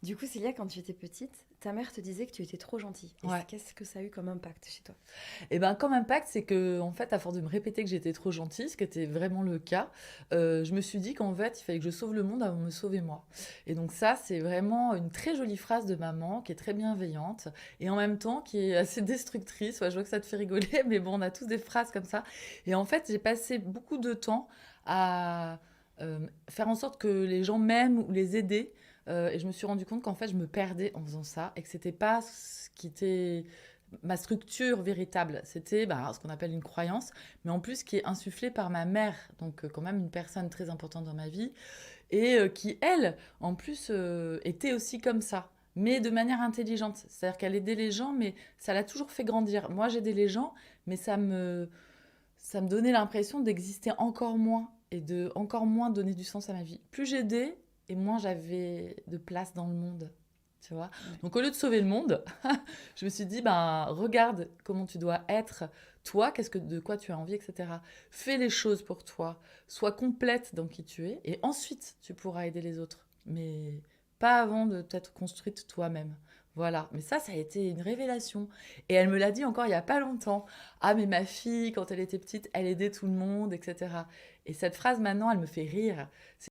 Du coup, Célia, quand tu étais petite, ta mère te disait que tu étais trop gentille. Et Ouais. qu'est-ce que ça a eu comme impact chez toi? Et ben, comme impact, c'est que, en fait, à force de me répéter que j'étais trop gentille, ce qui était vraiment le cas, je me suis dit qu'en fait, il fallait que je sauve le monde avant de me sauver moi. Et donc ça, c'est vraiment une très jolie phrase de maman qui est très bienveillante et en même temps qui est assez destructrice. Ouais, je vois que ça te fait rigoler, mais bon, on a tous des phrases comme ça. Et en fait, j'ai passé beaucoup de temps à faire en sorte que les gens m'aiment ou les aider. Et je me suis rendu compte qu'en fait, je me perdais en faisant ça et que c'était pas ce qui était ma structure véritable. C'était ce qu'on appelle une croyance, mais en plus qui est insufflée par ma mère, donc quand même une personne très importante dans ma vie, et qui, elle, en plus, était aussi comme ça. Mais de manière intelligente. C'est-à-dire qu'elle aidait les gens, mais ça l'a toujours fait grandir. Moi, j'aidais les gens, mais ça me donnait l'impression d'exister encore moins et de encore moins donner du sens à ma vie. Plus j'aidais, et moins j'avais de place dans le monde. Tu vois. Ouais. Donc au lieu de sauver le monde, je me suis dit, ben, regarde comment tu dois être, toi, de quoi tu as envie, etc. Fais les choses pour toi, sois complète dans qui tu es, et ensuite tu pourras aider les autres. Mais pas avant de t'être construite toi-même. Voilà. Mais ça a été une révélation. Et elle me l'a dit encore il y a pas longtemps. Ah, mais ma fille, quand elle était petite, elle aidait tout le monde, etc. Et cette phrase, maintenant, elle me fait rire.